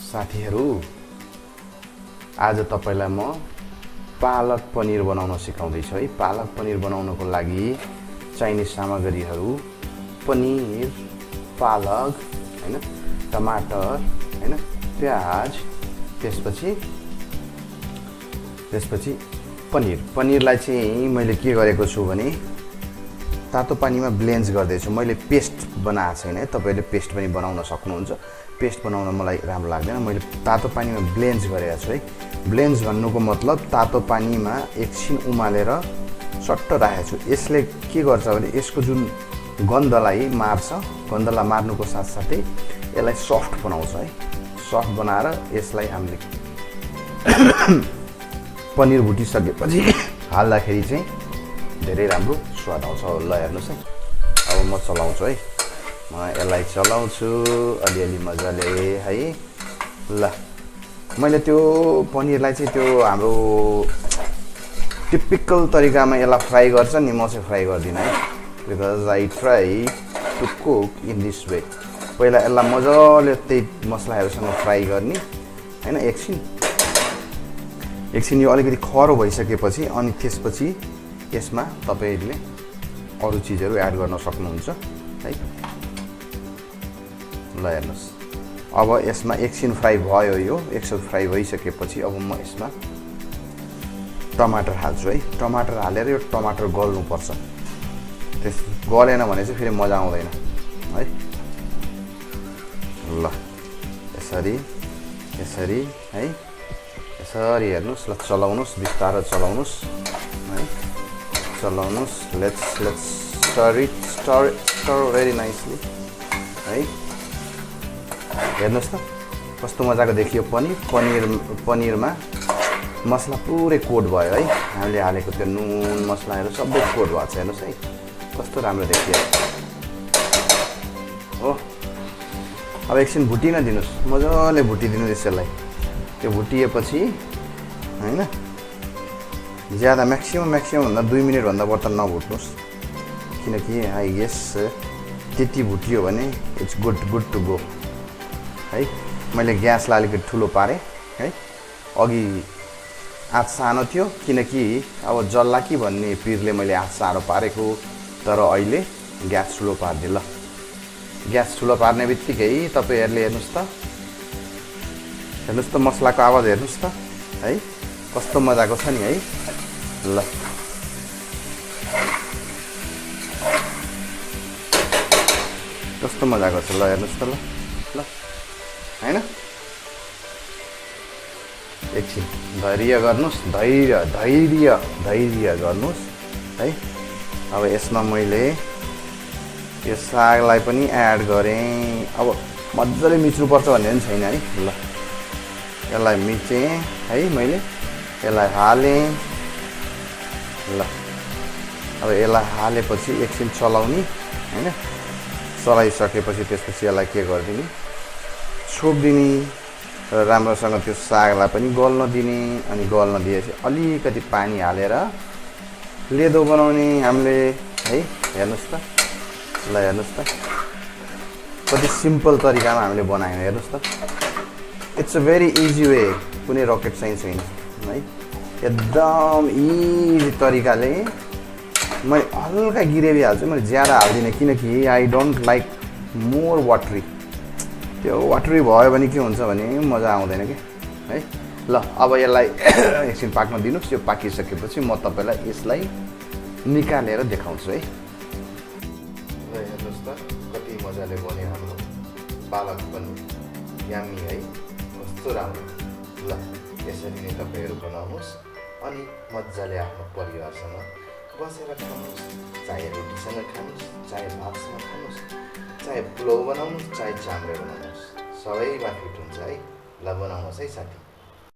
साथीहरु आज तपाईलाई म पालक पनीर बनाउन सिकाउँदै छु है। पालक पनीर बनाउनको लागि चाहिने सामग्रीहरु पनीर, पालक हैन, टमाटर हैन, प्याज, त्यसपछि पनीरलाई चाहिँ मैले के गरेको छु भने तातो पानीमा ब्लेन्ड गर्दै छु। मैले पेस्ट बनाएको छैन है, तपाईले पेस्ट पनि बनाउन सक्नुहुन्छ। पेस्ट बनाउन मलाई राम्रो लाग्दैन, मैले तातो पानीमा ब्लेन्ड गरेको छु है। ब्लेन्ड भन्नुको मतलब तातो पानीमा एकछिन उमालेर सट्ट राखेको छु। यसले के गर्छ भने यसको जुन गन्धलाई मार्छ, गन्धलाई मार्नुको साथसाथै यसलाई सफ्ट बनाउँछ है। सफ्ट बनाएर यसलाई हामीले पनीर भुटिसकेपछि हाल्दाखेरि चाहिँ धेरै राम्रो स्वाद आउँछ। ल हेर्नुस् है, अब म चलाउँछु है। म यसलाई चलाउँछु अलिअलि मजाले है। ल मैले त्यो पनीरलाई चाहिँ त्यो हाम्रो टिपिकल तरिकामा यसलाई फ्राई गर्छ नि, म चाहिँ फ्राई गर्दिन है। Because I try to cook in this way. पहिला यसलाई मजाले त्यही मसलाहरूसँग फ्राई गर्ने हैन। एकछिन यो अलिकति खरो भइसकेपछि अनि त्यसपछि यसमा तपाईहरुले अरु चीजहरु एड गर्न सक्नुहुन्छ है। ल हेर्नुस्, अब यसमा एकछिन फ्राई भयो। यो एकछिन फ्राई भइसकेपछि अब म यसमा टमाटर हाल्छु है। टमाटर हालेर यो टमाटर गल्नु पर्छ। त्यस गलेन भने चाहिँ फेरि मजा आउँदैन है। ल यसरी है, यसरी हेर्नुस्। ल चलाउनुस्, बिस्तारै चलाउनुस् है। चलाउनुस्। लेट्स स्टर भेरी नाइसली है। हेर्नुस् त कस्तो मजाको देखियो पनीरमा मसला पुरै कोट भयो है। हामीले हालेको त्यो नुन मसलाहरू सबै कोट भएको छ। हेर्नुस् है कस्तो राम्रो देखियो हो। अब एकछिन भुटिन दिनुस्, मजाले भुटिदिनु यसलाई। त्यो भुटिएपछि हैन ज्यादा म्याक्सिमम भन्दा 2 मिनेट भन्दा बढ्ता नभुट्नुस्, किनकि आई गेस त्यति भुटियो भने इट्स गुड टु गो है। मैले ग्यासलाई अलिकति ठुलो पारे है। अघि आँच सानो थियो किनकि अब जल्ला कि भन्ने पिरले मैले आँच सानो पारेको, तर अहिले ग्यास ठुलो पार्दिए। ल ग्यास ठुलो पार्ने बित्तिकै तपाईहरुले हेर्नुस् त मसलाको आवाज हेर्नुस् त है, कस्तो मजाको छ नि है। ल कस्तो मजाको छ। ल हेर्नुस् त ल हैन। एकछिन धैर्य गर्नुस्, धैर्य गर्नुस् है। अब यसमा मैले यो सागलाई पनि एड गरेँ। अब मजाले मिच्नुपर्छ भन्ने पनि छैन है। ल यसलाई मिचेँ है, मैले यसलाई हालेँ। ल अब यसलाई हालेपछि एकछिन चलाउने हैन। चलाइसकेपछि त्यसपछि यसलाई के गरिदिने, छोपिदिने र राम्रोसँग त्यो सागलाई पनि गल्न दिने। अनि गल्न दिएपछि अलिकति पानी हालेर लेदो बनाउने हामीले है। हेर्नुस् त, ल हेर्नुस् त कति सिम्पल तरिकामा हामीले बनायौँ। हेर्नुस् त, it's a very easy way, कुनै रकेट साइन्स छैन है। एकदम इजी तरिकाले मैले हल्का ग्रेभी हाल्छु, मैले ज्यादा हाल्दिनँ किनकि I don't like more watery. त्यो वाटरी भयो भने के हुन्छ भने मजा आउँदैन के है। ल अब यसलाई एकछिन पाक्न दिनुस्। यो पाकिसकेपछि म तपाईलाई यसलाई निकालेर देखाउँछु है। ल हेर्नुस् त कति मजाले बन्यो हाम्रो पालक पनीर, यम्मी है, कस्तो राम्रो। ल यसरी नै तपाईहरु बनाउनुस् अनि मजाले आफ्नो परिवारसँग बसेर खानुस्। चाहे रोटीसँग खानुस्, चाहे भातसँग खानुस्, चाहे पुलाउ बनाउनुस्, चाहे चाम्रे बनाउनुस्, सबैमा फिट हुन्छ है। ल बनाउनुस् है साथी।